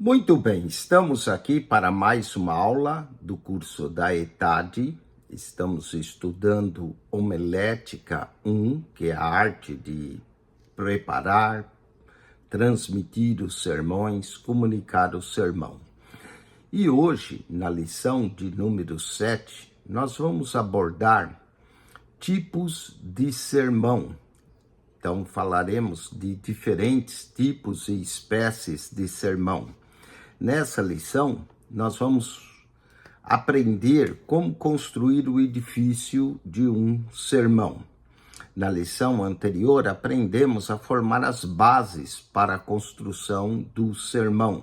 Muito bem, estamos aqui para mais uma aula do curso da ETAD. Estamos estudando Homilética 1, que é a arte de preparar, transmitir os sermões, comunicar o sermão. E hoje, na lição de número 7, nós vamos abordar tipos de sermão. Então, falaremos de diferentes tipos e espécies de sermão. Nessa lição, nós vamos aprender como construir o edifício de um sermão. Na lição anterior, aprendemos a formar as bases para a construção do sermão.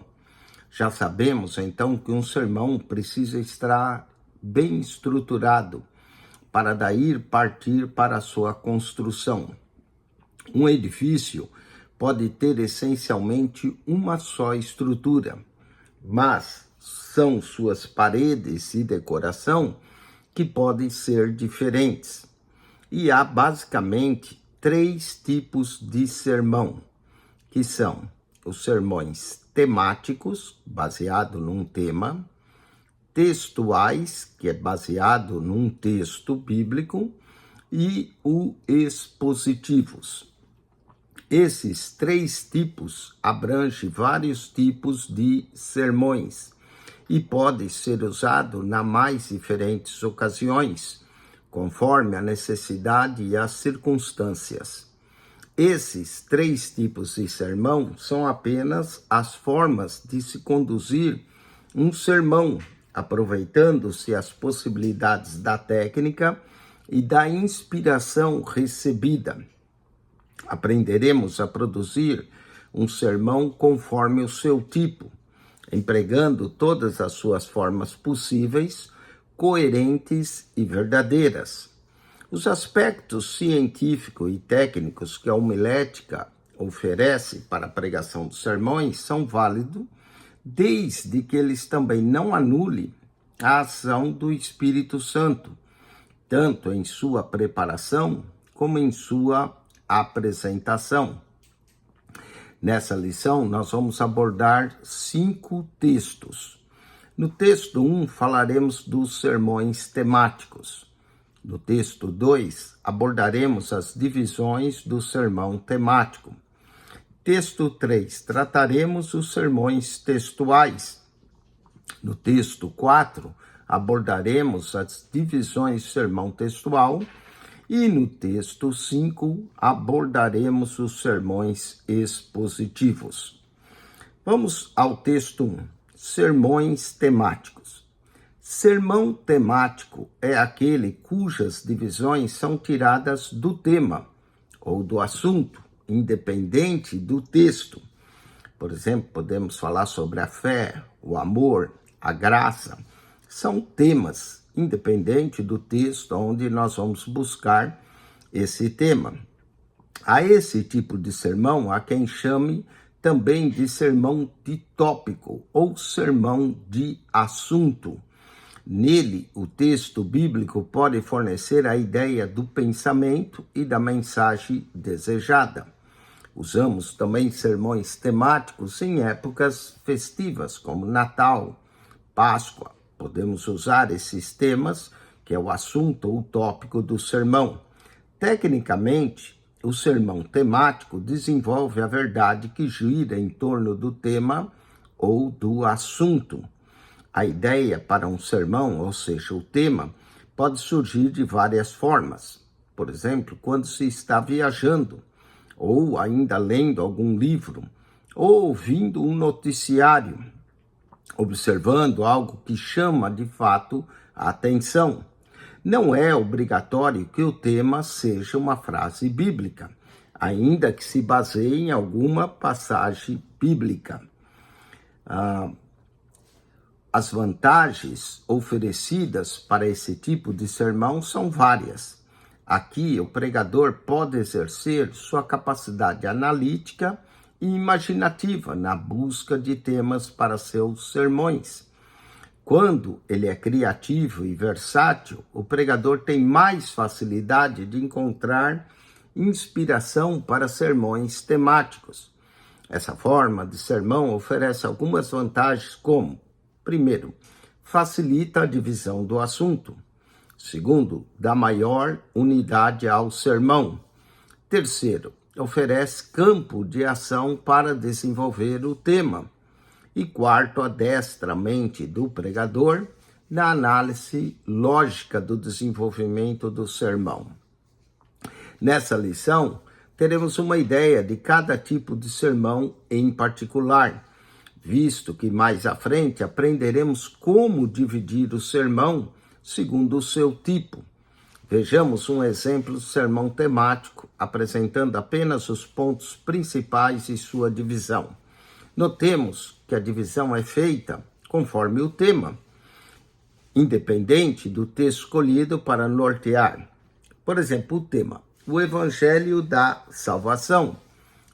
Já sabemos, então, que um sermão precisa estar bem estruturado para daí partir para a sua construção. Um edifício pode ter essencialmente uma só estrutura, mas são suas paredes e decoração que podem ser diferentes. E há basicamente 3 tipos de sermão, que são os sermões temáticos, baseado num tema, textuais, que é baseado num texto bíblico, e os expositivos. Esses 3 tipos abrangem vários tipos de sermões e pode ser usado nas mais diferentes ocasiões, conforme a necessidade e as circunstâncias. Esses 3 tipos de sermão são apenas as formas de se conduzir um sermão, aproveitando-se as possibilidades da técnica e da inspiração recebida. Aprenderemos a produzir um sermão conforme o seu tipo, empregando todas as suas formas possíveis, coerentes e verdadeiras. Os aspectos científicos e técnicos que a homilética oferece para a pregação dos sermões são válidos, desde que eles também não anulem a ação do Espírito Santo, tanto em sua preparação como em sua apresentação. Nessa lição, nós vamos abordar 5 textos. No texto 1, falaremos dos sermões temáticos. No texto 2, abordaremos as divisões do sermão temático. Texto 3, trataremos os sermões textuais. No texto 4, abordaremos as divisões do sermão textual. E no texto 5, abordaremos os sermões expositivos. Vamos ao texto 1, sermões temáticos. Sermão temático é aquele cujas divisões são tiradas do tema ou do assunto, independente do texto. Por exemplo, podemos falar sobre a fé, o amor, a graça. São temas independente do texto onde nós vamos buscar esse tema. A esse tipo de sermão, há quem chame também de sermão de tópico ou sermão de assunto. Nele, o texto bíblico pode fornecer a ideia do pensamento e da mensagem desejada. Usamos também sermões temáticos em épocas festivas, como Natal, Páscoa. Podemos usar esses temas, que é o assunto ou tópico do sermão. Tecnicamente, o sermão temático desenvolve a verdade que gira em torno do tema ou do assunto. A ideia para um sermão, ou seja, o tema, pode surgir de várias formas. Por exemplo, quando se está viajando, ou ainda lendo algum livro, ou ouvindo um noticiário, observando algo que chama de fato a atenção. Não é obrigatório que o tema seja uma frase bíblica, ainda que se baseie em alguma passagem bíblica. As vantagens oferecidas para esse tipo de sermão são várias. Aqui, o pregador pode exercer sua capacidade analítica e imaginativa na busca de temas para seus sermões. Quando ele é criativo e versátil, o pregador tem mais facilidade de encontrar inspiração para sermões temáticos. Essa forma de sermão oferece algumas vantagens como: primeiro, facilita a divisão do assunto. Segundo, dá maior unidade ao sermão. Terceiro, oferece campo de ação para desenvolver o tema. E quarto, adestra a mente do pregador na análise lógica do desenvolvimento do sermão. Nessa lição, teremos uma ideia de cada tipo de sermão em particular, visto que mais à frente aprenderemos como dividir o sermão segundo o seu tipo. Vejamos um exemplo de sermão temático, apresentando apenas os pontos principais e sua divisão. Notemos que a divisão é feita conforme o tema, independente do texto escolhido para nortear. Por exemplo, o tema: o Evangelho da Salvação.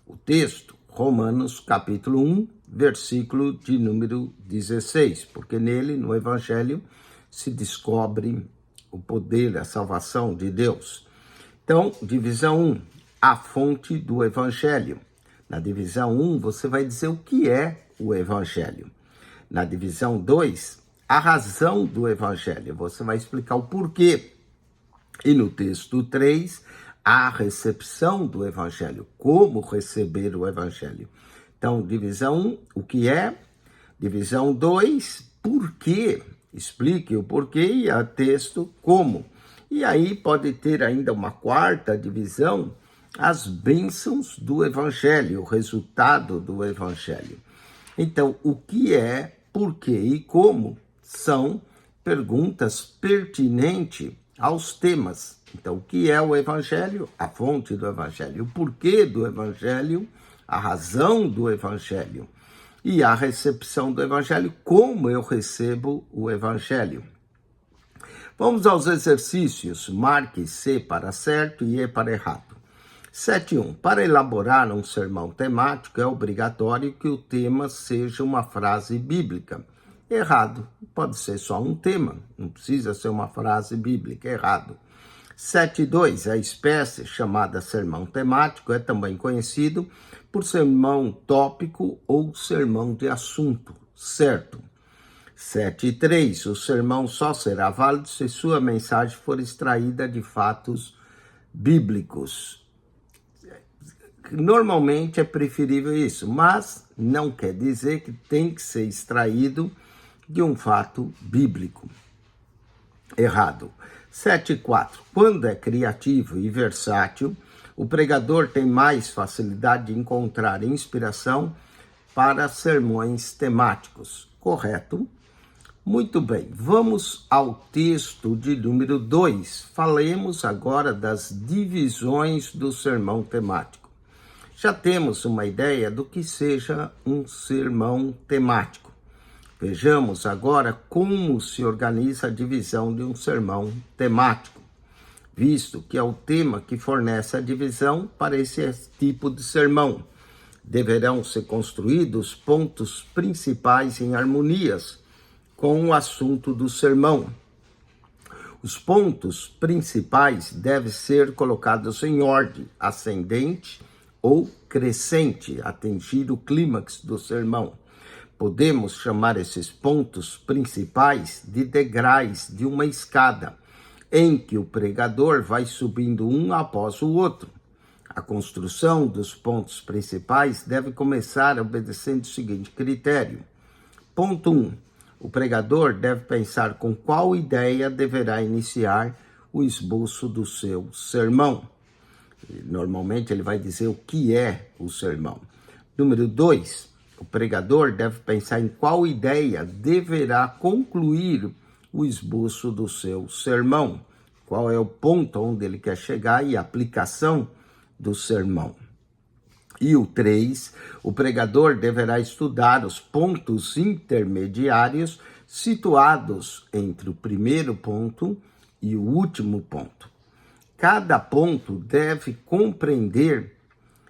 O texto: Romanos capítulo 1, versículo de número 16, porque nele, no Evangelho, se descobre o poder, a salvação de Deus. Então, divisão 1, a fonte do Evangelho. Na divisão 1, você vai dizer o que é o Evangelho. Na divisão 2, a razão do Evangelho. Você vai explicar o porquê. E no texto 3, a recepção do Evangelho. Como receber o Evangelho. Então, divisão 1, o que é. Divisão 2, por quê. Explique o porquê e a texto como. E aí pode ter ainda uma quarta divisão, as bênçãos do Evangelho, o resultado do Evangelho. Então, o que é, por quê e como são perguntas pertinentes aos temas. Então, o que é o Evangelho? A fonte do Evangelho. O porquê do Evangelho? A razão do Evangelho. E a recepção do Evangelho, como eu recebo o Evangelho. Vamos aos exercícios. Marque C para certo e E para errado. 7.1. Para elaborar um sermão temático, é obrigatório que o tema seja uma frase bíblica. Errado. Pode ser só um tema, não precisa ser uma frase bíblica. Errado. 7.2. A espécie chamada sermão temático é também conhecido por sermão tópico ou sermão de assunto. Certo. 7.3. O sermão só será válido se sua mensagem for extraída de fatos bíblicos. Normalmente é preferível isso, mas não quer dizer que tem que ser extraído de um fato bíblico. Errado. 7.4. Quando é criativo e versátil, o pregador tem mais facilidade de encontrar inspiração para sermões temáticos. Correto? Muito bem, vamos ao texto de número 2. Falemos agora das divisões do sermão temático. Já temos uma ideia do que seja um sermão temático. Vejamos agora como se organiza a divisão de um sermão temático, visto que é o tema que fornece a divisão para esse tipo de sermão. Deverão ser construídos pontos principais em harmonias com o assunto do sermão. Os pontos principais devem ser colocados em ordem ascendente ou crescente, atingir o clímax do sermão. Podemos chamar esses pontos principais de degraus de uma escada, em que o pregador vai subindo um após o outro. A construção dos pontos principais deve começar obedecendo o seguinte critério. Ponto 1. O pregador deve pensar com qual ideia deverá iniciar o esboço do seu sermão. Normalmente ele vai dizer o que é o sermão. Número 2. O pregador deve pensar em qual ideia deverá concluir o esboço do seu sermão. Qual é o ponto onde ele quer chegar e a aplicação do sermão. E o 3, o pregador deverá estudar os pontos intermediários situados entre o primeiro ponto e o último ponto. Cada ponto deve compreender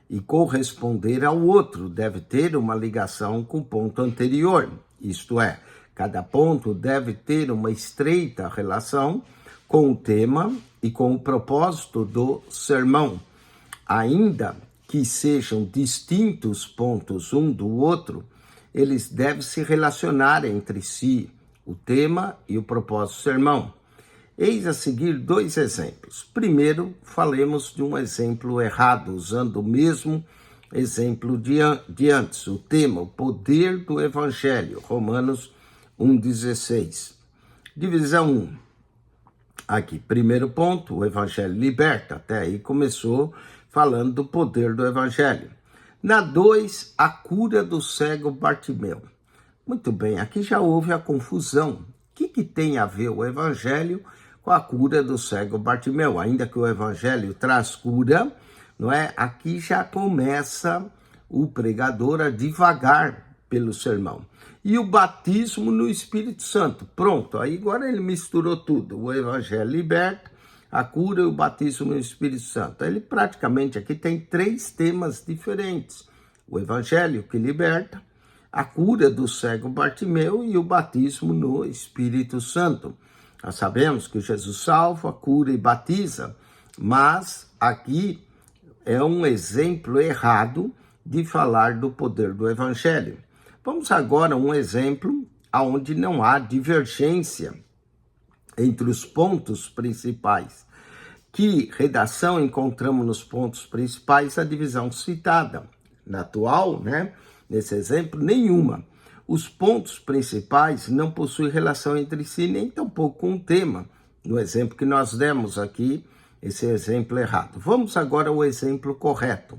e corresponder ao outro, deve ter uma ligação com o ponto anterior. Isto é, cada ponto deve ter uma estreita relação com o tema e com o propósito do sermão, ainda que sejam distintos pontos um do outro, eles devem se relacionar entre si, o tema e o propósito do sermão. Eis a seguir 2 exemplos. Primeiro, falemos de um exemplo errado, usando o mesmo exemplo de antes. O tema, o poder do Evangelho, Romanos 1,16. Divisão 1. Aqui, primeiro ponto, o Evangelho liberta. Até aí começou falando do poder do Evangelho. Na 2, a cura do cego Bartimeu. Muito bem, aqui já houve a confusão. O que tem a ver o Evangelho com a cura do cego Bartimeu? Ainda que o Evangelho traz cura, não é? Aqui já começa o pregador a divagar pelo sermão. E o batismo no Espírito Santo. Pronto, aí agora ele misturou tudo. O Evangelho liberta, a cura e o batismo no Espírito Santo. Ele praticamente aqui tem 3 temas diferentes. O Evangelho que liberta, a cura do cego Bartimeu e o batismo no Espírito Santo. Nós sabemos que Jesus salva, cura e batiza, mas aqui é um exemplo errado de falar do poder do Evangelho. Vamos agora a um exemplo onde não há divergência entre os pontos principais. Que redação encontramos nos pontos principais a divisão citada? Na atual, nesse exemplo, nenhuma. Os pontos principais não possuem relação entre si, nem tampouco com o tema. No exemplo que nós demos aqui, esse exemplo errado. Vamos agora ao exemplo correto.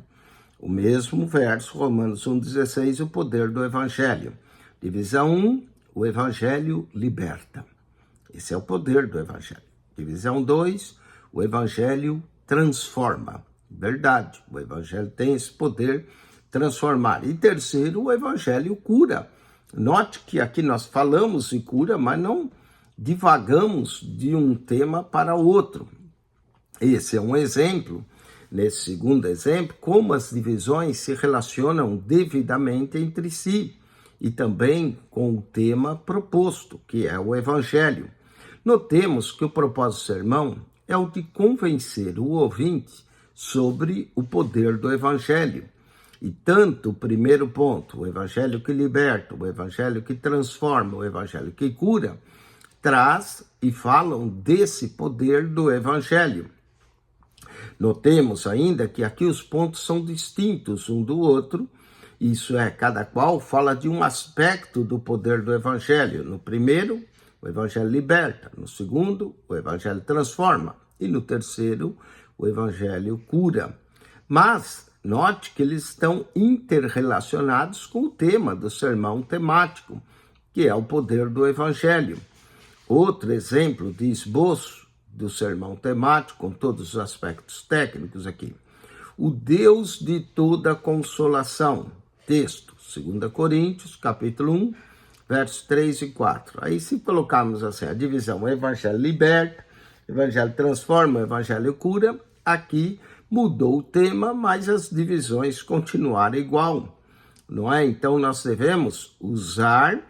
O mesmo verso, Romanos 1,16, o poder do Evangelho. Divisão 1, o Evangelho liberta. Esse é o poder do Evangelho. Divisão 2, o Evangelho transforma. Verdade, o Evangelho tem esse poder transformar. E terceiro, o Evangelho cura. Note que aqui nós falamos em cura, mas não divagamos de um tema para outro. Esse é um exemplo, nesse segundo exemplo, como as divisões se relacionam devidamente entre si e também com o tema proposto, que é o Evangelho. Notemos que o propósito do sermão é o de convencer o ouvinte sobre o poder do Evangelho. E tanto o primeiro ponto, o Evangelho que liberta, o Evangelho que transforma, o Evangelho que cura, traz e falam desse poder do Evangelho. Notemos ainda que aqui os pontos são distintos um do outro, isso é, cada qual fala de um aspecto do poder do Evangelho. No primeiro, o Evangelho liberta, no segundo, o Evangelho transforma, e no terceiro, o Evangelho cura. Mas note que eles estão interrelacionados com o tema do sermão temático, que é o poder do Evangelho. Outro exemplo de esboço do sermão temático, com todos os aspectos técnicos aqui. O Deus de toda consolação. Texto, 2 Coríntios, capítulo 1, versos 3 e 4. Aí se colocarmos assim, a divisão, o Evangelho liberta, o Evangelho transforma, o Evangelho cura, aqui mudou o tema, mas as divisões continuaram igual, não é? Então nós devemos usar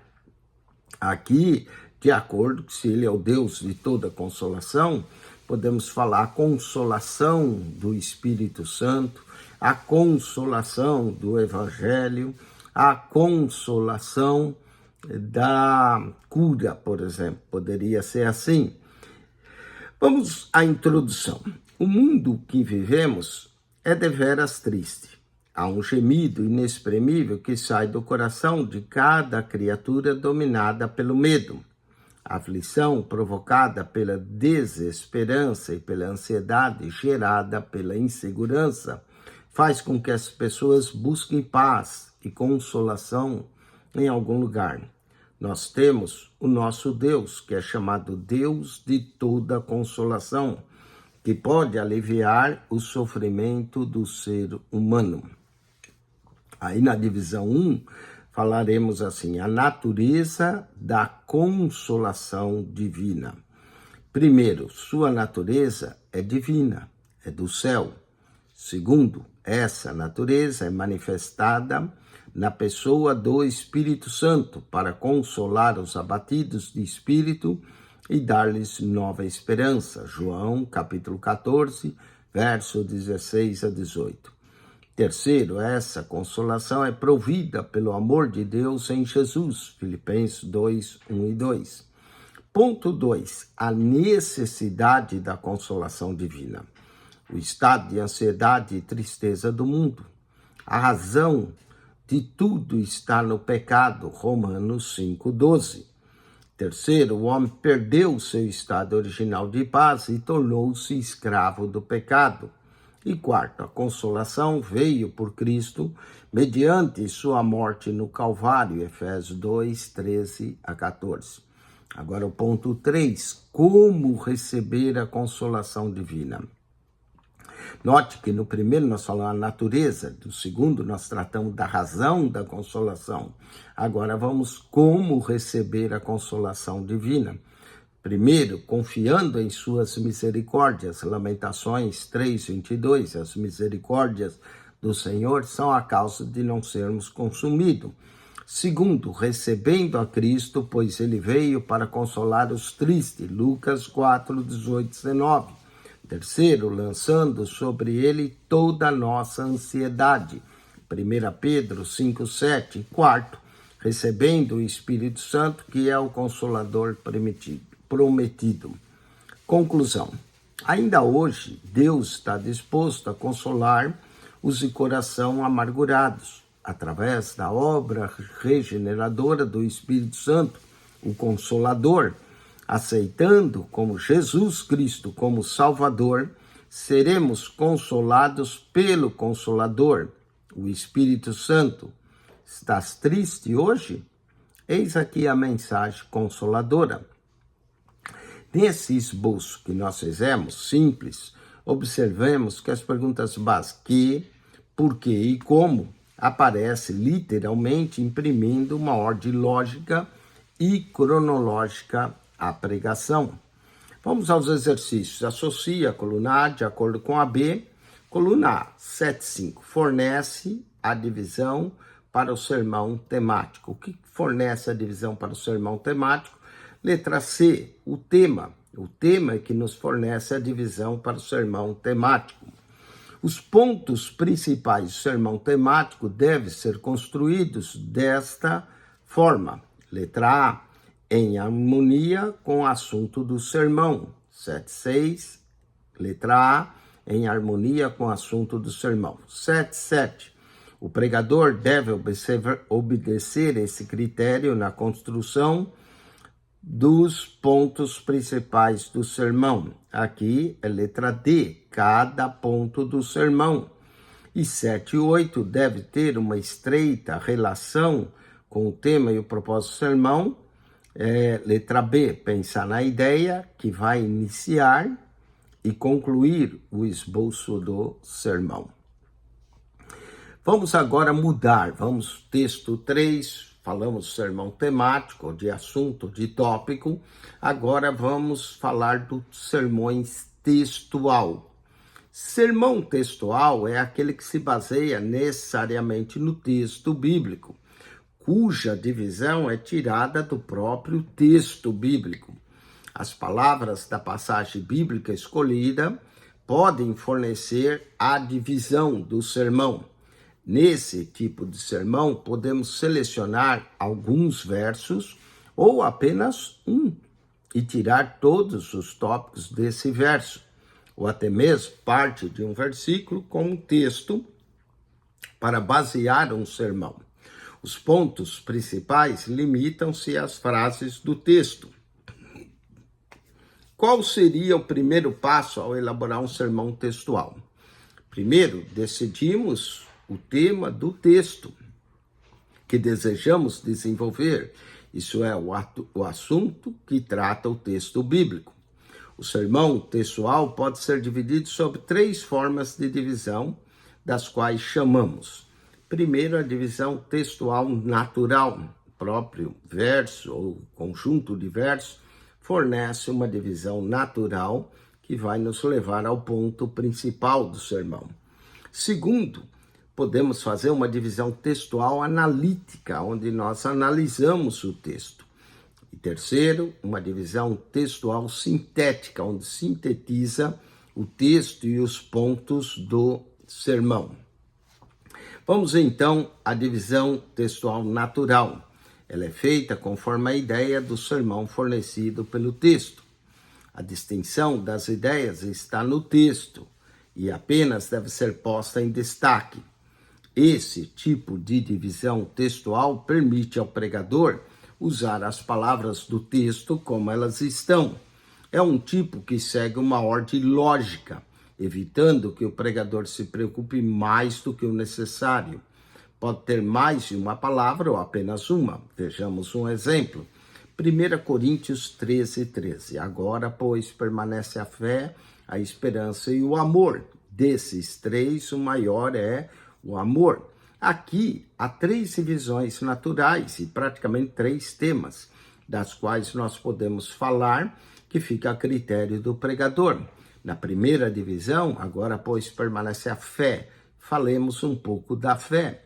aqui, de acordo que se ele é o Deus de toda consolação, podemos falar a consolação do Espírito Santo, a consolação do Evangelho, a consolação da cura, por exemplo, poderia ser assim. Vamos à introdução. O mundo que vivemos é deveras triste. Há um gemido inexprimível que sai do coração de cada criatura dominada pelo medo. A aflição provocada pela desesperança e pela ansiedade gerada pela insegurança faz com que as pessoas busquem paz e consolação em algum lugar. Nós temos o nosso Deus, que é chamado Deus de toda consolação, que pode aliviar o sofrimento do ser humano. Aí na divisão 1, falaremos assim, a natureza da consolação divina. Primeiro, sua natureza é divina, é do céu. Segundo, essa natureza é manifestada na pessoa do Espírito Santo para consolar os abatidos de espírito e dar-lhes nova esperança. João, capítulo 14, verso 16 a 18. Terceiro, essa consolação é provida pelo amor de Deus em Jesus, Filipenses 2, 1 e 2. Ponto 2, a necessidade da consolação divina. O estado de ansiedade e tristeza do mundo. A razão de tudo está no pecado, Romanos 5,12. Terceiro, o homem perdeu seu estado original de paz e tornou-se escravo do pecado. E quarto, a consolação veio por Cristo mediante sua morte no Calvário, Efésios 2, 13 a 14. Agora o ponto 3, como receber a consolação divina. Note que no primeiro nós falamos da natureza, no segundo nós tratamos da razão da consolação. Agora vamos como receber a consolação divina. Primeiro, confiando em suas misericórdias, Lamentações 3:22, as misericórdias do Senhor são a causa de não sermos consumidos. Segundo, recebendo a Cristo, pois ele veio para consolar os tristes, Lucas 4:18, 19. Terceiro, lançando sobre ele toda a nossa ansiedade, 1 Pedro 5:7. Quarto, recebendo o Espírito Santo, que é o Consolador prometido. Conclusão. Ainda hoje, Deus está disposto a consolar os de coração amargurados, através da obra regeneradora do Espírito Santo, o Consolador. Aceitando como Jesus Cristo como Salvador, seremos consolados pelo Consolador, o Espírito Santo. Estás triste hoje? Eis aqui a mensagem consoladora. Nesse esboço que nós fizemos, simples, observemos que as perguntas básicas que, por que e como aparecem literalmente imprimindo uma ordem lógica e cronológica à pregação. Vamos aos exercícios. Associa a coluna A de acordo com a B. Coluna A, 7.5. Fornece a divisão para o sermão temático. O que fornece a divisão para o sermão temático? Letra C, o tema. O tema é que nos fornece a divisão para o sermão temático. Os pontos principais do sermão temático devem ser construídos desta forma. Letra A, em harmonia com o assunto do sermão. 7.6, letra A, em harmonia com o assunto do sermão. 7.7, o pregador deve obedecer esse critério na construção dos pontos principais do sermão. Aqui é letra D, cada ponto do sermão. E 7 e 8 deve ter uma estreita relação com o tema e o propósito do sermão. Letra B, pensar na ideia que vai iniciar e concluir o esboço do sermão. Vamos agora mudar, vamos texto 3, falamos sermão temático, de assunto, de tópico. Agora vamos falar do sermões textual. Sermão textual é aquele que se baseia necessariamente no texto bíblico, cuja divisão é tirada do próprio texto bíblico. As palavras da passagem bíblica escolhida podem fornecer a divisão do sermão. Nesse tipo de sermão, podemos selecionar alguns versos ou apenas um e tirar todos os tópicos desse verso, ou até mesmo parte de um versículo com um texto para basear um sermão. Os pontos principais limitam-se às frases do texto. Qual seria o primeiro passo ao elaborar um sermão textual? Primeiro, decidimos o tema do texto que desejamos desenvolver. Isso é o assunto que trata o texto bíblico. O sermão textual pode ser dividido sobre 3 formas de divisão, das quais chamamos. Primeiro, a divisão textual natural. O próprio verso ou conjunto de versos fornece uma divisão natural que vai nos levar ao ponto principal do sermão. Segundo, podemos fazer uma divisão textual analítica, onde nós analisamos o texto. E terceiro, uma divisão textual sintética, onde sintetiza o texto e os pontos do sermão. Vamos então à divisão textual natural. Ela é feita conforme a ideia do sermão fornecido pelo texto. A distinção das ideias está no texto e apenas deve ser posta em destaque. Esse tipo de divisão textual permite ao pregador usar as palavras do texto como elas estão. É um tipo que segue uma ordem lógica, evitando que o pregador se preocupe mais do que o necessário. Pode ter mais de uma palavra ou apenas uma. Vejamos um exemplo. 1 Coríntios 13:13. Agora, pois, permanece a fé, a esperança e o amor. Desses três, o maior é o amor. Aqui há três divisões naturais e praticamente três temas, das quais nós podemos falar, que fica a critério do pregador. Na primeira divisão, agora, pois, permanece a fé. Falemos um pouco da fé.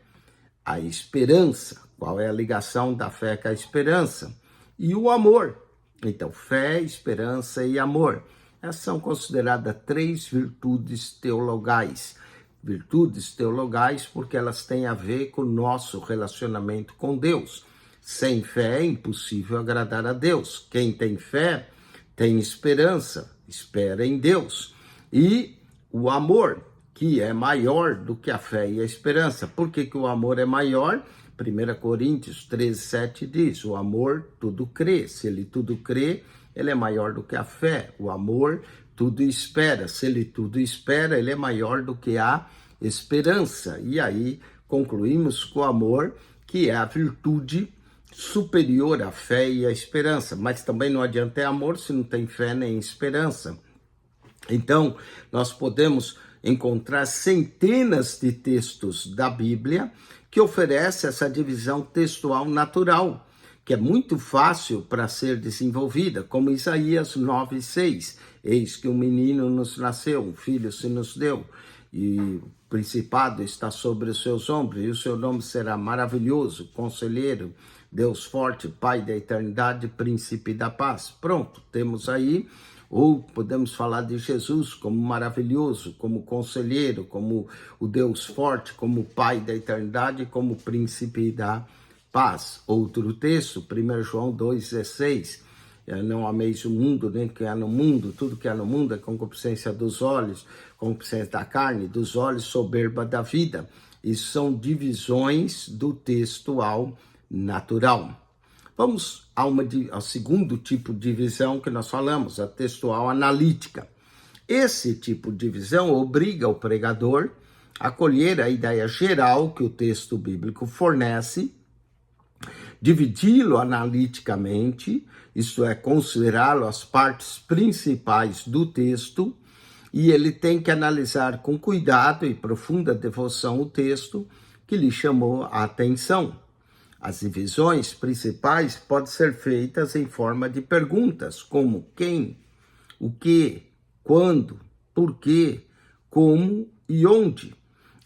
A esperança, qual é a ligação da fé com a esperança? E o amor. Então, fé, esperança e amor. Essas são consideradas três virtudes teologais. Virtudes teologais porque elas têm a ver com o nosso relacionamento com Deus. Sem fé é impossível agradar a Deus. Quem tem fé tem esperança, espera em Deus. E o amor, que é maior do que a fé e a esperança. Por que o amor é maior? 1 Coríntios 13:7 diz, o amor tudo crê. Se ele tudo crê, ele é maior do que a fé. O amor tudo espera. Se ele tudo espera, ele é maior do que a esperança. E aí concluímos com o amor, que é a virtude superior à fé e à esperança. Mas também não adianta ter amor se não tem fé nem esperança. Então, nós podemos encontrar centenas de textos da Bíblia que oferecem essa divisão textual natural, que é muito fácil para ser desenvolvida, como Isaías 9:6. Eis que um menino nos nasceu, um filho se nos deu, e o principado está sobre os seus ombros, e o seu nome será maravilhoso, conselheiro, Deus forte, Pai da eternidade, príncipe da paz. Pronto, temos aí. Ou podemos falar de Jesus como maravilhoso, como conselheiro, como o Deus forte, como Pai da eternidade, como príncipe da paz. Outro texto, 1 João 2,16. Não ameis o mundo, nem o que há no mundo. Tudo que há no mundo é concupiscência dos olhos, concupiscência da carne, dos olhos, soberba da vida. Isso são divisões do textual natural. Vamos ao segundo tipo de divisão que nós falamos, a textual analítica. Esse tipo de divisão obriga o pregador a colher a ideia geral que o texto bíblico fornece, dividi-lo analiticamente, isto é, considerá-lo as partes principais do texto, e ele tem que analisar com cuidado e profunda devoção o texto que lhe chamou a atenção. As divisões principais podem ser feitas em forma de perguntas, como quem, o que, quando, por quê, como e onde.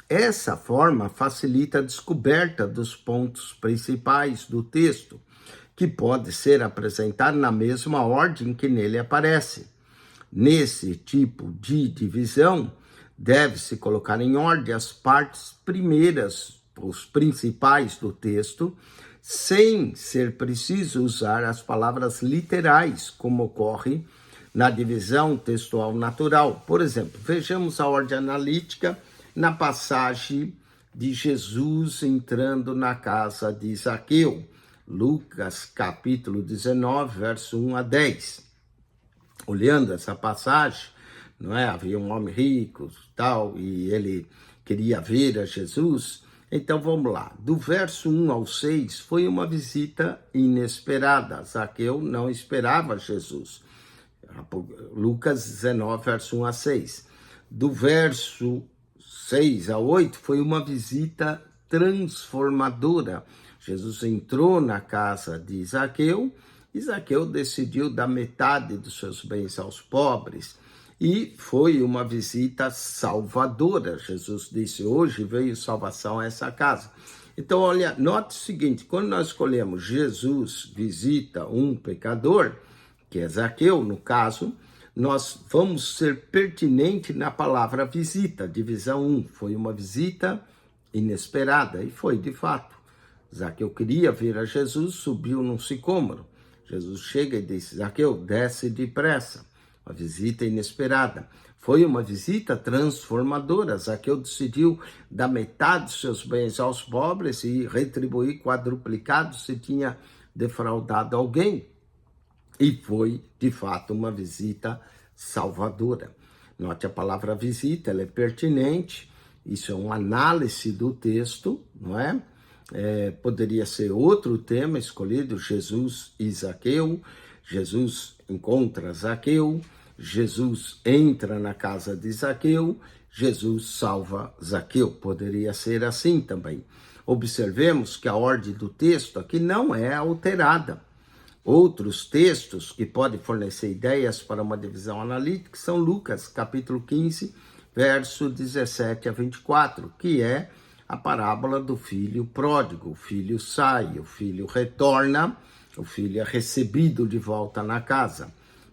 Essa forma facilita a descoberta dos pontos principais do texto, que pode ser apresentado na mesma ordem que nele aparece. Nesse tipo de divisão, deve-se colocar em ordem as partes primeiras, os principais do texto, sem ser preciso usar as palavras literais, como ocorre na divisão textual natural. Por exemplo, vejamos a ordem analítica na passagem de Jesus entrando na casa de Zaqueu, Lucas capítulo 19, verso 1 a 10. Olhando essa passagem, não é? Havia um homem rico, tal, e ele queria ver a Jesus. Então vamos lá, do verso 1 ao 6 foi uma visita inesperada. Zaqueu não esperava Jesus. Lucas 19, verso 1 a 6. Do verso 6 a 8 foi uma visita transformadora. Jesus entrou na casa de Zaqueu e Zaqueu decidiu dar metade dos seus bens aos pobres. E foi uma visita salvadora. Jesus disse, hoje veio salvação a essa casa. Então, olha, note o seguinte, quando nós escolhemos Jesus visita um pecador, que é Zaqueu, no caso, nós vamos ser pertinente na palavra visita, divisão 1. Foi uma visita inesperada, e foi de fato. Zaqueu queria ver a Jesus, subiu num sicômoro. Jesus chega e disse: Zaqueu, desce depressa. Uma visita inesperada. Foi uma visita transformadora. Zaqueu decidiu dar metade dos seus bens aos pobres e retribuir quadruplicado se tinha defraudado alguém. E foi, de fato, uma visita salvadora. Note a palavra visita, ela é pertinente. Isso é uma análise do texto, não é? Poderia ser outro tema escolhido, Jesus e Zaqueu. Jesus encontra Zaqueu, Jesus entra na casa de Zaqueu, Jesus salva Zaqueu. Poderia ser assim também. Observemos que a ordem do texto aqui não é alterada. Outros textos que podem fornecer ideias para uma divisão analítica são Lucas, capítulo 15, verso 17 a 24, que é a parábola do filho pródigo. O filho sai, o filho retorna, o filho é recebido de volta na casa.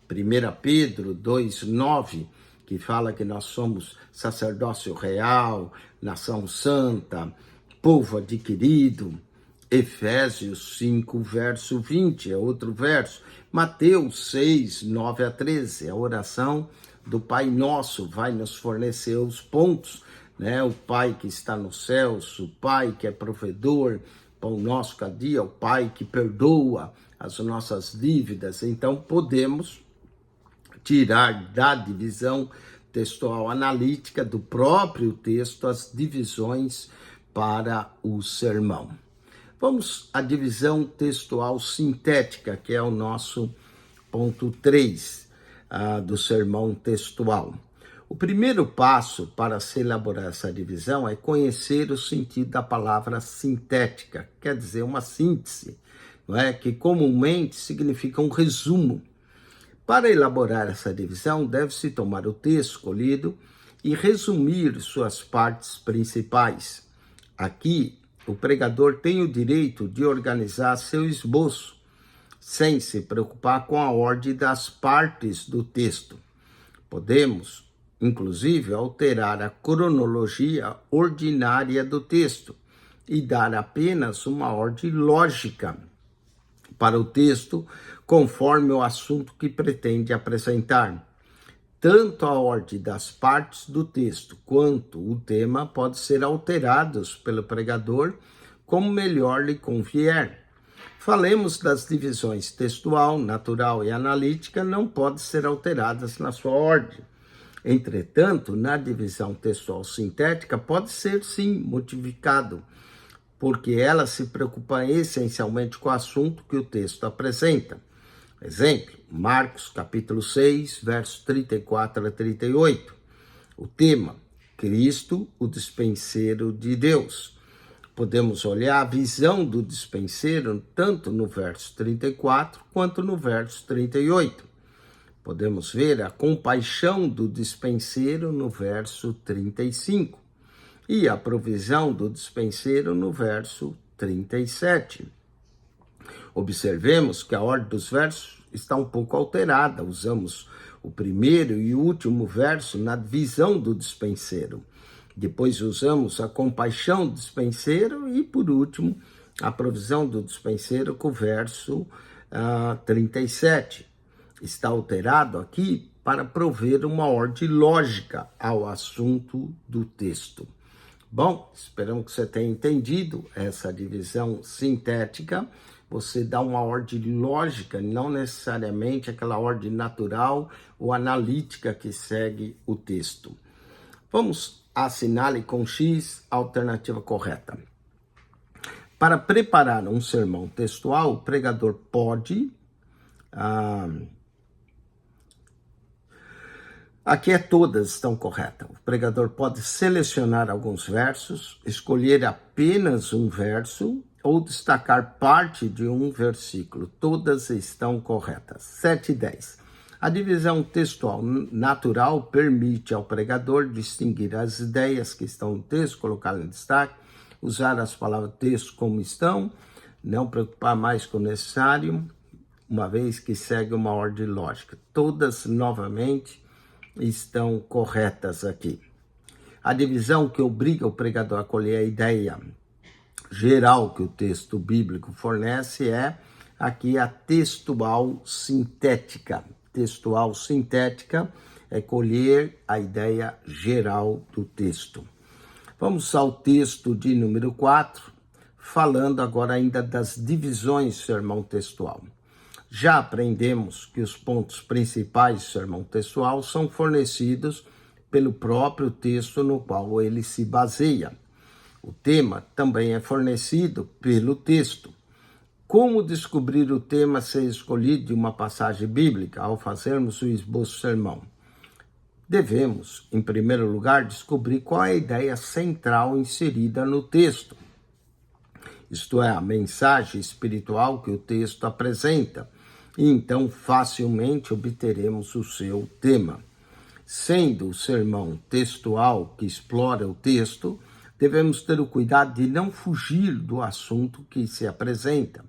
1 Pedro 2,9, que fala que nós somos sacerdócio real, nação santa, povo adquirido. Efésios 5, verso 20, é outro verso. Mateus 6, 9 a 13, a oração do Pai Nosso vai nos fornecer os pontos, né? O Pai que está nos céus, o Pai que é provedor, pão nosso cada dia, o Pai que perdoa as nossas dívidas. Então podemos tirar da divisão textual analítica do próprio texto as divisões para o sermão. Vamos à divisão textual sintética, que é o nosso ponto 3 do sermão textual. O primeiro passo para se elaborar essa divisão é conhecer o sentido da palavra sintética, quer dizer, uma síntese, não é? Que comumente significa um resumo. Para elaborar essa divisão, deve-se tomar o texto escolhido e resumir suas partes principais. Aqui, o pregador tem o direito de organizar seu esboço, sem se preocupar com a ordem das partes do texto. Podemos, inclusive, alterar a cronologia ordinária do texto e dar apenas uma ordem lógica para o texto, conforme o assunto que pretende apresentar. Tanto a ordem das partes do texto quanto o tema pode ser alterados pelo pregador como melhor lhe convier. Falemos das divisões textual, natural e analítica, não podem ser alteradas na sua ordem. Entretanto, na divisão textual sintética pode ser sim modificado, porque ela se preocupa essencialmente com o assunto que o texto apresenta. Exemplo, Marcos capítulo 6, versos 34 a 38. O tema, Cristo, o dispenseiro de Deus. Podemos olhar a visão do dispenseiro tanto no verso 34 quanto no verso 38. Podemos ver a compaixão do dispenseiro no verso 35 e a provisão do dispenseiro no verso 37. Observemos que a ordem dos versos está um pouco alterada. Usamos o primeiro e o último verso na visão do dispenseiro. Depois usamos a compaixão do dispenseiro e, por último, a provisão do dispenseiro com o verso 37. Está alterado aqui para prover uma ordem lógica ao assunto do texto. Bom, esperamos que você tenha entendido essa divisão sintética. Você dá uma ordem lógica, não necessariamente aquela ordem natural ou analítica que segue o texto. Vamos assinale com X a alternativa correta. Para preparar um sermão textual, o pregador pode... Aqui todas estão corretas. O pregador pode selecionar alguns versos, escolher apenas um verso ou destacar parte de um versículo. Todas estão corretas. 7 e 10. A divisão textual natural permite ao pregador distinguir as ideias que estão no texto, colocá-las em destaque, usar as palavras texto como estão, não preocupar mais com o necessário, uma vez que segue uma ordem lógica. Todas, novamente, estão corretas aqui. A divisão que obriga o pregador a acolher a ideia geral que o texto bíblico fornece é aqui a textual sintética. Textual sintética é colher a ideia geral do texto. Vamos ao texto de número 4, falando agora ainda das divisões do sermão textual. Já aprendemos que os pontos principais do sermão textual são fornecidos pelo próprio texto no qual ele se baseia. O tema também é fornecido pelo texto. Como descobrir o tema a ser escolhido de uma passagem bíblica ao fazermos o esboço do sermão? Devemos, em primeiro lugar, descobrir qual é a ideia central inserida no texto. Isto é, a mensagem espiritual que o texto apresenta, e então facilmente obteremos o seu tema. Sendo o sermão textual que explora o texto, devemos ter o cuidado de não fugir do assunto que se apresenta.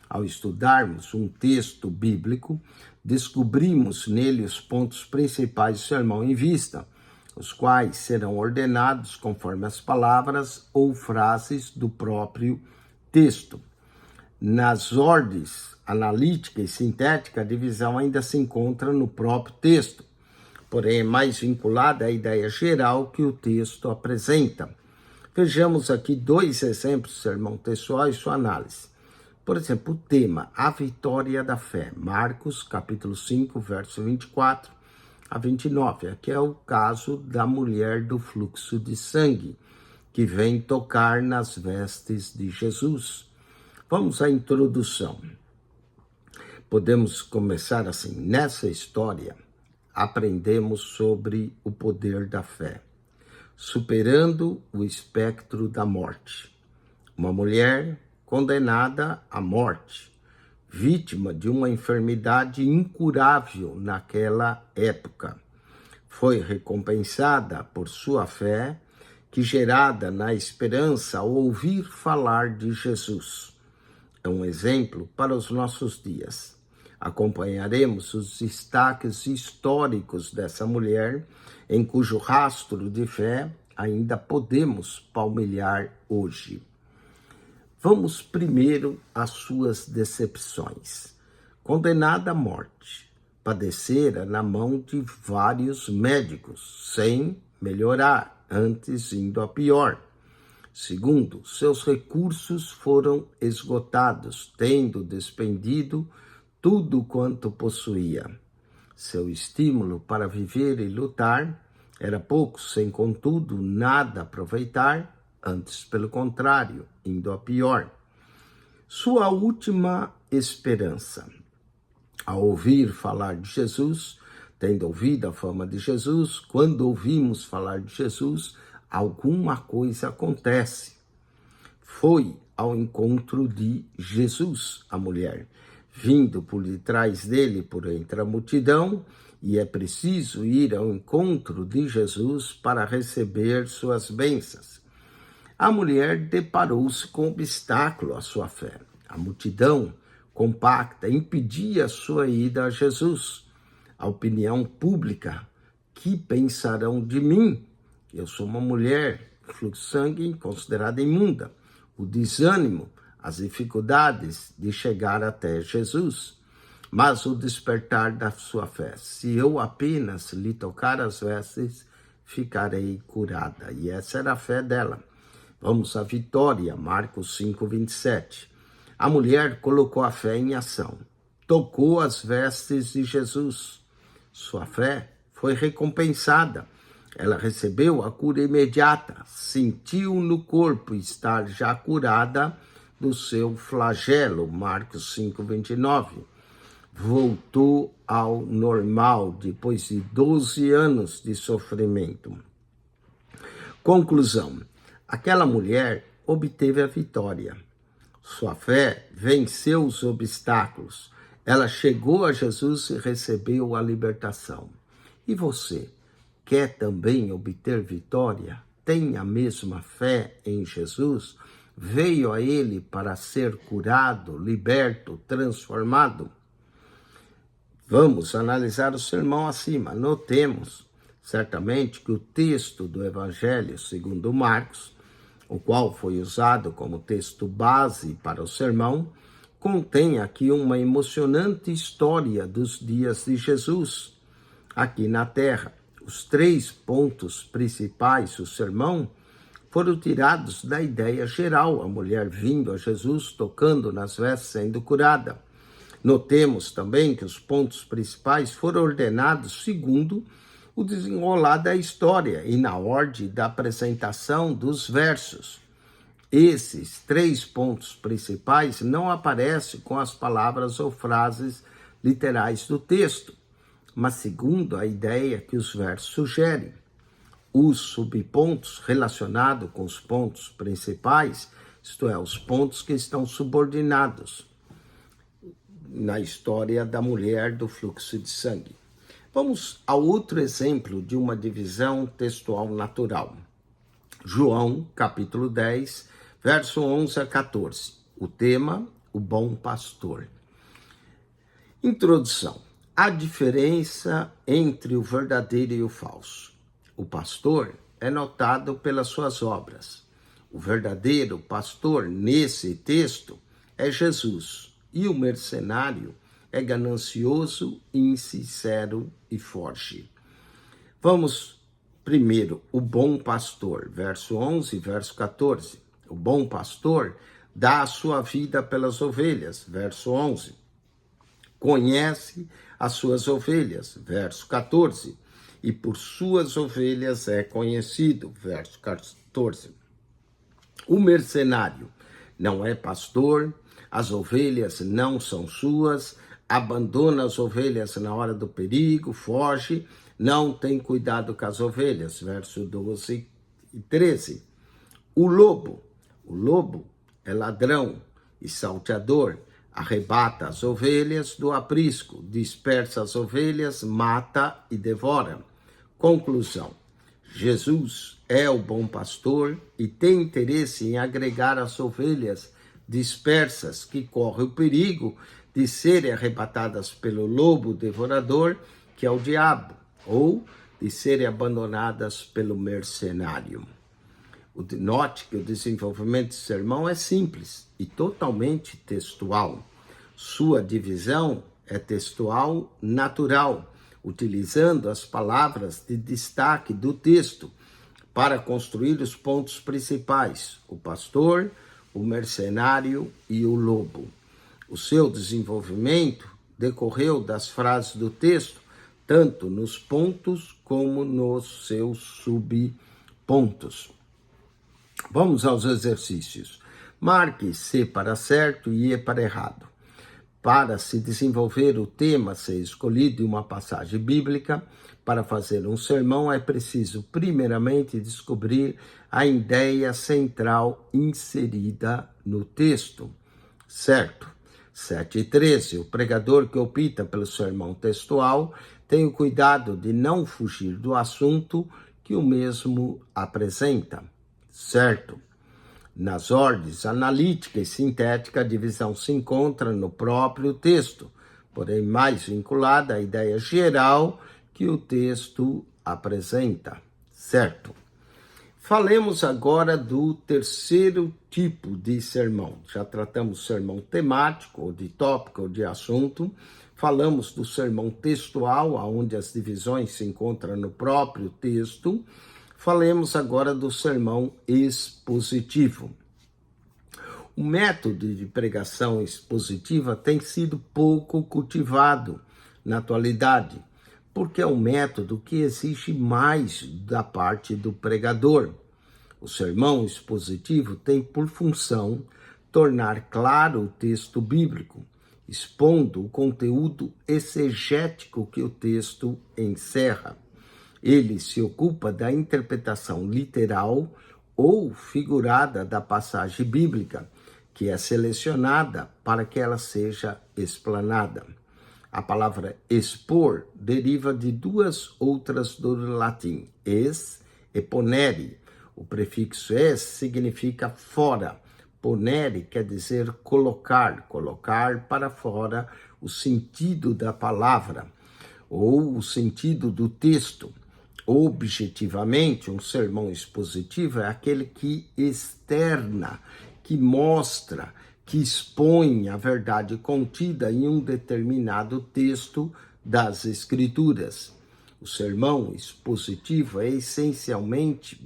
Ao estudarmos um texto bíblico, descobrimos nele os pontos principais do sermão em vista, os quais serão ordenados conforme as palavras ou frases do próprio texto. Nas ordens analítica e sintética, a divisão ainda se encontra no próprio texto, porém é mais vinculada à ideia geral que o texto apresenta. Vejamos aqui 2 exemplos de sermão textual e sua análise. Por exemplo, o tema, a vitória da fé, Marcos capítulo 5, verso 24 a 29. Aqui é o caso da mulher do fluxo de sangue, que vem tocar nas vestes de Jesus. Vamos à introdução. Podemos começar assim. Nessa história, aprendemos sobre o poder da fé, superando o espectro da morte. Uma mulher condenada à morte, vítima de uma enfermidade incurável naquela época, foi recompensada por sua fé, que gerada na esperança ao ouvir falar de Jesus. É um exemplo para os nossos dias. Acompanharemos os destaques históricos dessa mulher, em cujo rastro de fé ainda podemos palmilhar hoje. Vamos primeiro às suas decepções. Condenada à morte, padecera na mão de vários médicos, sem melhorar, antes indo a pior. Segundo, seus recursos foram esgotados, tendo despendido tudo quanto possuía. Seu estímulo para viver e lutar era pouco, sem contudo nada aproveitar, antes pelo contrário, indo a pior. Sua última esperança. Ao ouvir falar de Jesus, tendo ouvido a fama de Jesus, quando ouvimos falar de Jesus, alguma coisa acontece. Foi ao encontro de Jesus, a mulher, vindo por detrás dele por entre a multidão, e é preciso ir ao encontro de Jesus para receber suas bênçãos. A mulher deparou-se com obstáculo à sua fé. A multidão compacta impedia a sua ida a Jesus. A opinião pública, que pensarão de mim? Eu sou uma mulher, fluxo de sangue considerada imunda. O desânimo, as dificuldades de chegar até Jesus, mas o despertar da sua fé. Se eu apenas lhe tocar as vestes, ficarei curada. E essa era a fé dela. Vamos à vitória, Marcos 5, 27. A mulher colocou a fé em ação, tocou as vestes de Jesus. Sua fé foi recompensada. Ela recebeu a cura imediata, sentiu no corpo estar já curada do seu flagelo, Marcos 5, 29. Voltou ao normal depois de 12 anos de sofrimento. Conclusão. Aquela mulher obteve a vitória. Sua fé venceu os obstáculos. Ela chegou a Jesus e recebeu a libertação. E você, quer também obter vitória? Tem a mesma fé em Jesus? Veio a ele para ser curado, liberto, transformado? Vamos analisar o sermão acima. Notemos, certamente que o texto do Evangelho segundo Marcos, o qual foi usado como texto base para o sermão, contém aqui uma emocionante história dos dias de Jesus aqui na terra. Os 3 pontos principais do sermão foram tirados da ideia geral, a mulher vindo a Jesus, tocando nas vestes, sendo curada. Notemos também que os pontos principais foram ordenados segundo o desenrolar da história e na ordem da apresentação dos versos. Esses 3 pontos principais não aparecem com as palavras ou frases literais do texto, mas segundo a ideia que os versos sugerem. Os subpontos relacionados com os pontos principais, isto é, os pontos que estão subordinados na história da mulher do fluxo de sangue. Vamos ao outro exemplo de uma divisão textual natural. João, capítulo 10, verso 11 a 14. O tema, o bom pastor. Introdução. A diferença entre o verdadeiro e o falso. O pastor é notado pelas suas obras. O verdadeiro pastor, nesse texto, é Jesus. E o mercenário é ganancioso, insincero e foge. Vamos primeiro, o bom pastor, verso 11 e verso 14. O bom pastor dá a sua vida pelas ovelhas, verso 11. Conhece as suas ovelhas, verso 14. E por suas ovelhas é conhecido, verso 14. O mercenário não é pastor, as ovelhas não são suas, abandona as ovelhas na hora do perigo, foge, não tem cuidado com as ovelhas, verso 12 e 13. O lobo é ladrão e salteador, arrebata as ovelhas do aprisco, dispersa as ovelhas, mata e devora. Conclusão: Jesus é o bom pastor e tem interesse em agregar as ovelhas dispersas que correm o perigo de serem arrebatadas pelo lobo devorador, que é o diabo, ou de serem abandonadas pelo mercenário. Note que o desenvolvimento do sermão é simples e totalmente textual. Sua divisão é textual natural, utilizando as palavras de destaque do texto para construir os pontos principais: o pastor, o mercenário e o lobo. O seu desenvolvimento decorreu das frases do texto, tanto nos pontos como nos seus subpontos. Vamos aos exercícios. Marque C para certo e E para errado. Para se desenvolver o tema a ser escolhido em uma passagem bíblica, para fazer um sermão é preciso primeiramente descobrir a ideia central inserida no texto. Certo? 7 e 13. O pregador que opta pelo sermão textual tem o cuidado de não fugir do assunto que o mesmo apresenta. Certo? Nas ordens analítica e sintética, a divisão se encontra no próprio texto, porém mais vinculada à ideia geral que o texto apresenta. Certo? Falemos agora do terceiro tipo de sermão. Já tratamos sermão temático, ou de tópico, ou de assunto. Falamos do sermão textual, onde as divisões se encontram no próprio texto. Falemos agora do sermão expositivo. O método de pregação expositiva tem sido pouco cultivado na atualidade, porque é um método que exige mais da parte do pregador. O sermão expositivo tem por função tornar claro o texto bíblico, expondo o conteúdo exegético que o texto encerra. Ele se ocupa da interpretação literal ou figurada da passagem bíblica, que é selecionada para que ela seja explanada. A palavra expor deriva de duas outras do latim, ex e ponere. O prefixo ex significa fora, ponere quer dizer colocar para fora o sentido da palavra ou o sentido do texto. objetivamente, um sermão expositivo é aquele que externa, que mostra, que expõe a verdade contida em um determinado texto das Escrituras. O sermão expositivo é essencialmente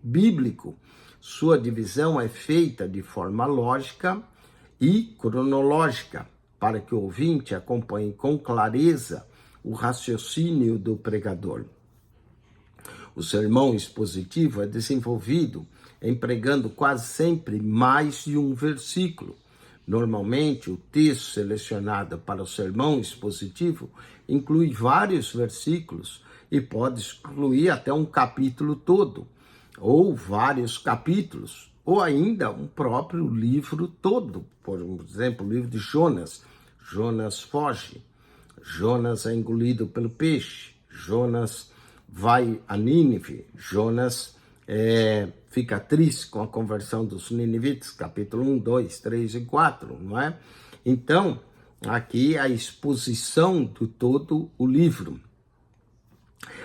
bíblico. Sua divisão é feita de forma lógica e cronológica, para que o ouvinte acompanhe com clareza o raciocínio do pregador. O sermão expositivo é desenvolvido empregando quase sempre mais de um versículo. Normalmente, o texto selecionado para o sermão expositivo inclui vários versículos e pode excluir até um capítulo todo, ou vários capítulos, ou ainda um próprio livro todo. Por exemplo, o livro de Jonas. Jonas foge, Jonas é engolido pelo peixe, Jonas vai a Nínive, Jonas fica triste com a conversão dos ninivitas, capítulo 1, 2, 3 e 4, não é? Então, aqui a exposição de todo o livro.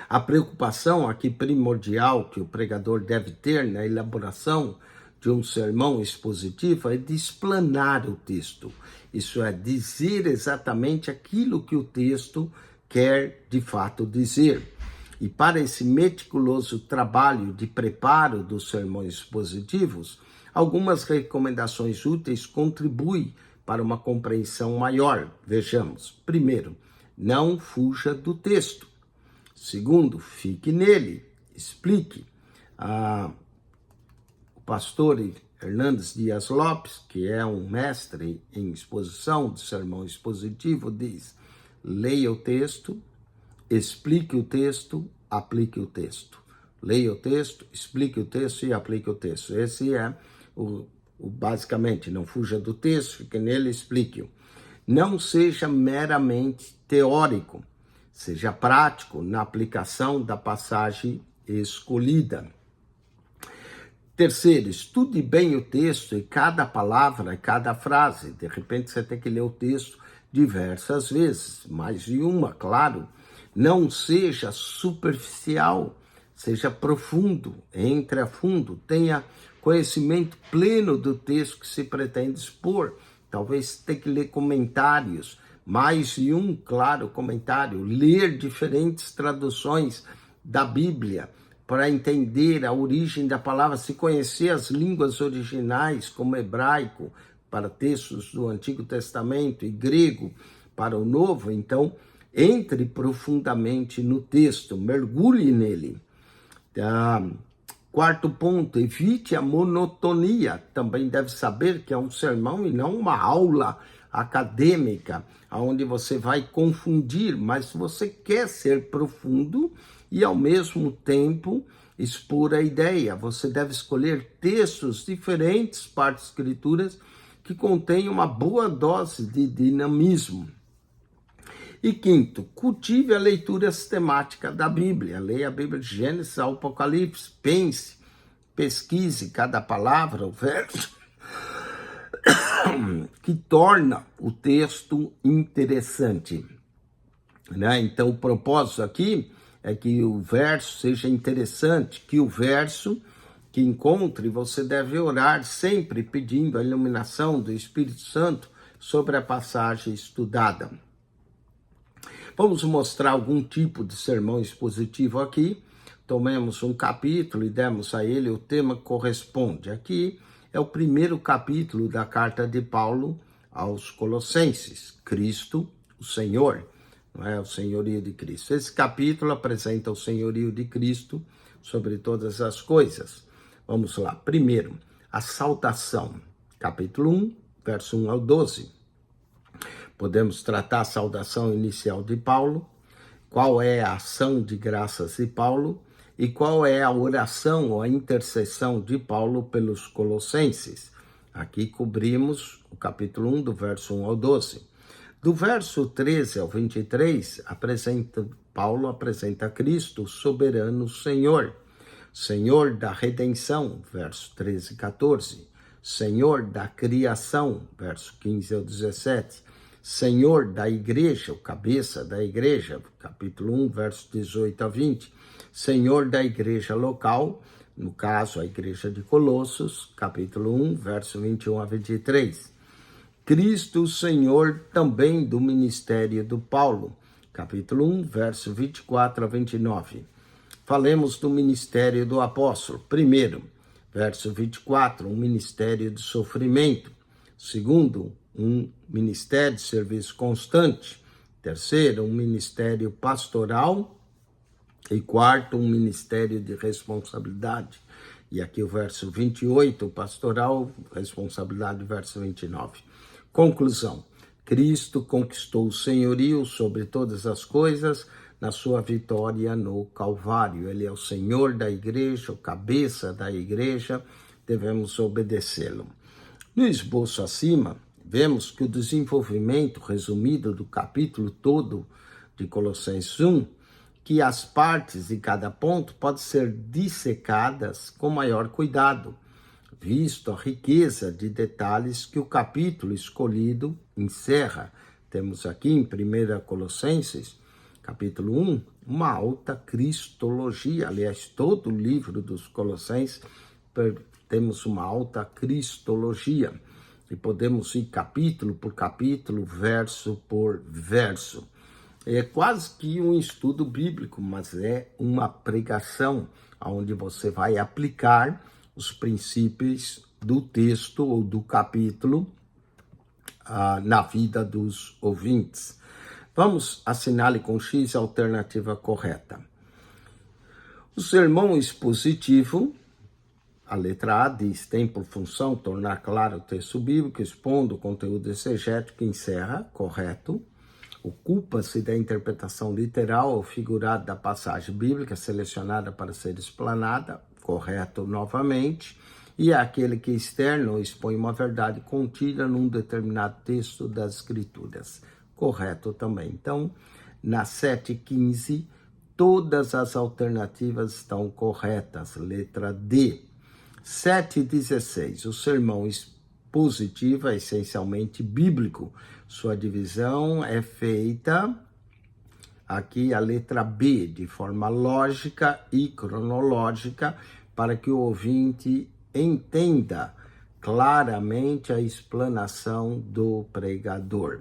A preocupação aqui primordial que o pregador deve ter na elaboração de um sermão expositivo é de explanar o texto. Isso é, dizer exatamente aquilo que o texto quer de fato dizer. E para esse meticuloso trabalho de preparo dos sermões expositivos, algumas recomendações úteis contribuem para uma compreensão maior. Vejamos. Primeiro, não fuja do texto. Segundo, fique nele, explique. O pastor Hernandes Dias Lopes, que é um mestre em exposição de sermão expositivo, diz: leia o texto, explique o texto, aplique o texto. Leia o texto, explique o texto e aplique o texto. Esse é o basicamente, não fuja do texto, fique nele, explique-o. Não seja meramente teórico, seja prático na aplicação da passagem escolhida. Terceiro, estude bem o texto e cada palavra, cada frase. De repente você tem que ler o texto diversas vezes, mais de uma, claro. Não seja superficial, seja profundo, entre a fundo, tenha conhecimento pleno do texto que se pretende expor. Talvez tenha que ler comentários, mais de um, claro, comentário, ler diferentes traduções da Bíblia para entender a origem da palavra, se conhecer as línguas originais, como hebraico, para textos do Antigo Testamento, e grego para o Novo. Então, entre profundamente no texto, mergulhe nele. Quarto ponto, evite a monotonia. Também deve saber que é um sermão e não uma aula acadêmica, onde você vai confundir, mas você quer ser profundo e ao mesmo tempo expor a ideia. Você deve escolher textos diferentes para as escrituras que contêm uma boa dose de dinamismo. E quinto, cultive a leitura sistemática da Bíblia. Leia a Bíblia de Gênesis ao Apocalipse. Pense, pesquise cada palavra, o verso, que torna o texto interessante. Né? Então, o propósito aqui é que o verso seja interessante, que o verso que encontre, você deve orar sempre pedindo a iluminação do Espírito Santo sobre a passagem estudada. Vamos mostrar algum tipo de sermão expositivo aqui. Tomemos um capítulo e demos a ele o tema que corresponde. Aqui é o primeiro capítulo da carta de Paulo aos Colossenses. Cristo, o Senhor, não é? O senhorio de Cristo. Esse capítulo apresenta o senhorio de Cristo sobre todas as coisas. Vamos lá. Primeiro, a saudação. Capítulo 1, verso 1 ao 12. Podemos tratar a saudação inicial de Paulo, qual é a ação de graças de Paulo e qual é a oração ou a intercessão de Paulo pelos colossenses. Aqui cobrimos o capítulo 1, do verso 1 ao 12. Do verso 13 ao 23, Paulo apresenta Cristo, soberano Senhor, Senhor da redenção, verso 13 e 14, Senhor da criação, verso 15 ao 17, Senhor da igreja, o cabeça da igreja, capítulo 1, verso 18 a 20, Senhor da igreja local, no caso a igreja de Colossos, capítulo 1, verso 21 a 23. Cristo Senhor também do ministério do Paulo, capítulo 1, verso 24 a 29. Falemos do ministério do apóstolo. Primeiro, verso 24, um ministério de sofrimento. Segundo, um ministério de serviço constante. Terceiro, um ministério pastoral. E quarto, um ministério de responsabilidade. E aqui o verso 28, pastoral, responsabilidade, verso 29. Conclusão. Cristo conquistou o senhorio sobre todas as coisas na sua vitória no Calvário. Ele é o Senhor da igreja, o cabeça da igreja, devemos obedecê-lo. No esboço acima, vemos que o desenvolvimento resumido do capítulo todo de Colossenses 1, que as partes de cada ponto podem ser dissecadas com maior cuidado, visto a riqueza de detalhes que o capítulo escolhido encerra. Temos aqui em 1 Colossenses, capítulo 1, uma alta cristologia. Aliás, todo o livro dos Colossenses temos uma alta cristologia. E podemos ir capítulo por capítulo, verso por verso. É quase que um estudo bíblico, mas é uma pregação onde você vai aplicar os princípios do texto ou do capítulo na vida dos ouvintes. Vamos assinale com X a alternativa correta. O sermão expositivo, a letra A diz, tem por função tornar claro o texto bíblico, expondo o conteúdo exegético, encerra, correto. Ocupa-se da interpretação literal ou figurada da passagem bíblica selecionada para ser explanada, correto novamente, e é aquele que externa ou expõe uma verdade contida num determinado texto das Escrituras, correto também. Então, na 7:15, todas as alternativas estão corretas, letra D. 7:16, o sermão expositivo é essencialmente bíblico. Sua divisão é feita, aqui a letra B, de forma lógica e cronológica, para que o ouvinte entenda claramente a explanação do pregador.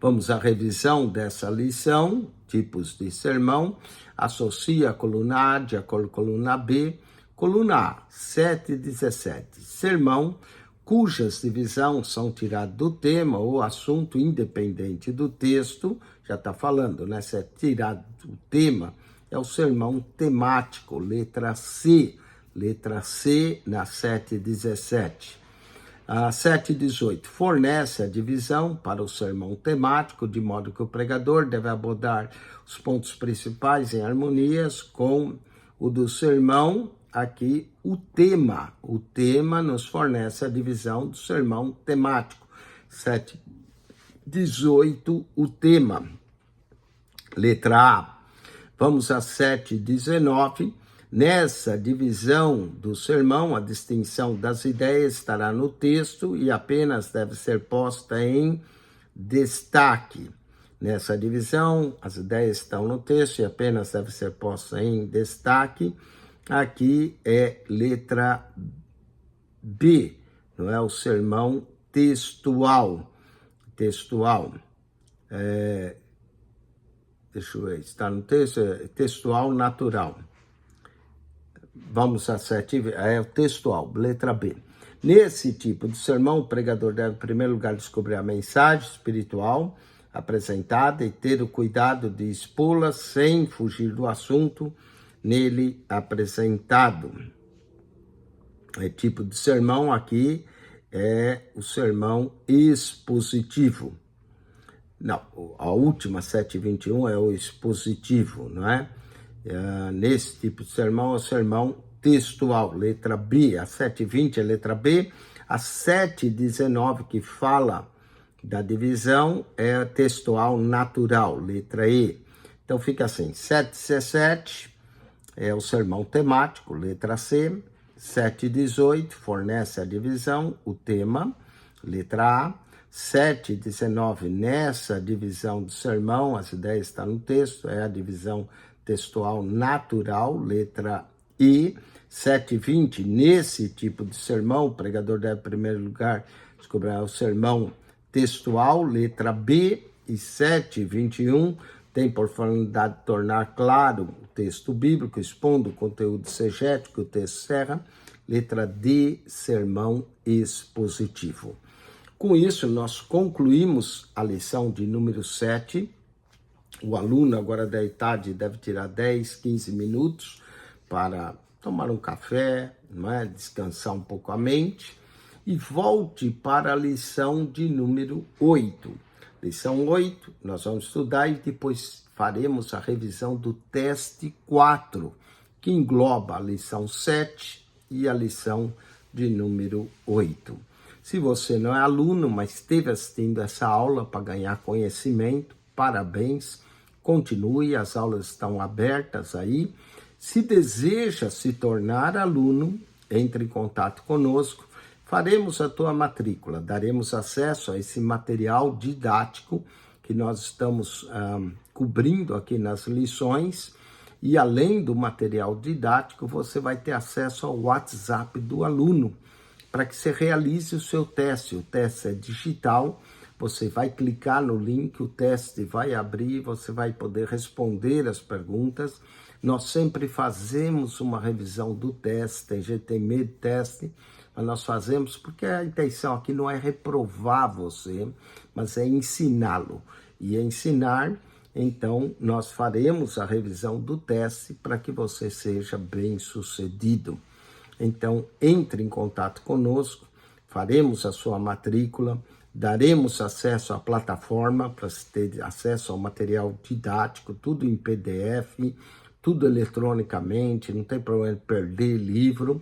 Vamos à revisão dessa lição, tipos de sermão. Associa a coluna A de acordo com a coluna B. Coluna A, 7:17, sermão cujas divisões são tiradas do tema ou assunto independente do texto, já está falando, né? Se é tirado do tema, é o sermão temático, letra C na 7:17. A 7:18, fornece a divisão para o sermão temático, de modo que o pregador deve abordar os pontos principais em harmonias com o do sermão. Aqui o tema nos fornece a divisão do sermão temático. 7:18, o tema. Letra A. Vamos a 7:19. Nessa divisão do sermão, a distinção das ideias estará no texto e apenas deve ser posta em destaque. Nessa divisão, as ideias estão no texto e apenas deve ser posta em destaque. Aqui é letra B, não é? O sermão textual. Deixa eu ver, está no texto, é textual natural. Vamos a 7, é o textual, letra B. Nesse tipo de sermão, o pregador deve, em primeiro lugar, descobrir a mensagem espiritual apresentada e ter o cuidado de expô-la sem fugir do assunto nele apresentado. O tipo de sermão aqui é o sermão expositivo. Não, a última 7:21 é o expositivo, não é? Nesse tipo de sermão é o sermão textual, letra B. A 7:20 é letra B. A 7:19, que fala da divisão, é textual natural, letra E. Então fica assim, 7:17 é o sermão temático, letra C. 7:18 fornece a divisão, o tema, letra A. 7:19, nessa divisão do sermão, as ideias estão no texto, é a divisão textual natural, letra E. 7:20, nesse tipo de sermão, o pregador deve, em primeiro lugar, descobrir o sermão textual, letra B. E 7:21, tem por finalidade de tornar claro o texto bíblico, expondo o conteúdo exegético que o texto encerra, letra D, sermão expositivo. Com isso, nós concluímos a lição de número 7. O aluno agora da tarde deve tirar 10, 15 minutos para tomar um café, descansar um pouco a mente, e volte para a lição de número 8. Lição 8, nós vamos estudar e depois faremos a revisão do teste 4, que engloba a lição 7 e a lição de número 8. Se você não é aluno, mas esteve assistindo essa aula para ganhar conhecimento, parabéns, continue, as aulas estão abertas aí. Se deseja se tornar aluno, entre em contato conosco, faremos a tua matrícula, daremos acesso a esse material didático que nós estamos cobrindo aqui nas lições, e além do material didático, você vai ter acesso ao WhatsApp do aluno, para que você realize o seu teste. O teste é digital, você vai clicar no link, o teste vai abrir, você vai poder responder as perguntas. Nós sempre fazemos uma revisão do teste, tem gente que tem medo de teste, mas nós fazemos porque a intenção aqui não é reprovar você, mas é ensiná-lo. E ensinar, então, nós faremos a revisão do teste para que você seja bem-sucedido. Então, entre em contato conosco, faremos a sua matrícula, daremos acesso à plataforma para ter acesso ao material didático, tudo em PDF, tudo eletronicamente, não tem problema de perder livro,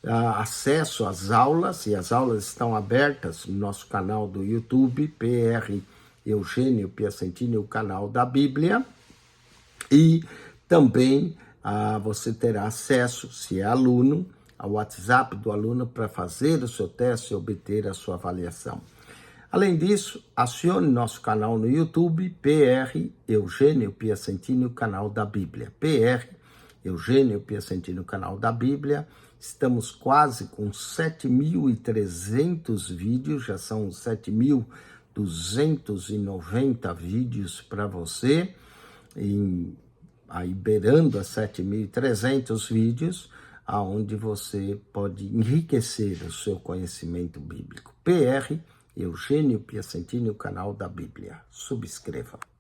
acesso às aulas, e as aulas estão abertas no nosso canal do YouTube, PR Eugênio Piacentini, o canal da Bíblia, e também você terá acesso, se é aluno, ao WhatsApp do aluno para fazer o seu teste e obter a sua avaliação. Além disso, acione nosso canal no YouTube, PR Eugênio Piacentini, o canal da Bíblia. PR Eugênio Piacentini, o canal da Bíblia. Estamos quase com 7.300 vídeos, já são 7.290 vídeos para você, aí beirando a 7.300 vídeos, aonde você pode enriquecer o seu conhecimento bíblico. PR Eugênio Piacentini, o canal da Bíblia. Subscreva.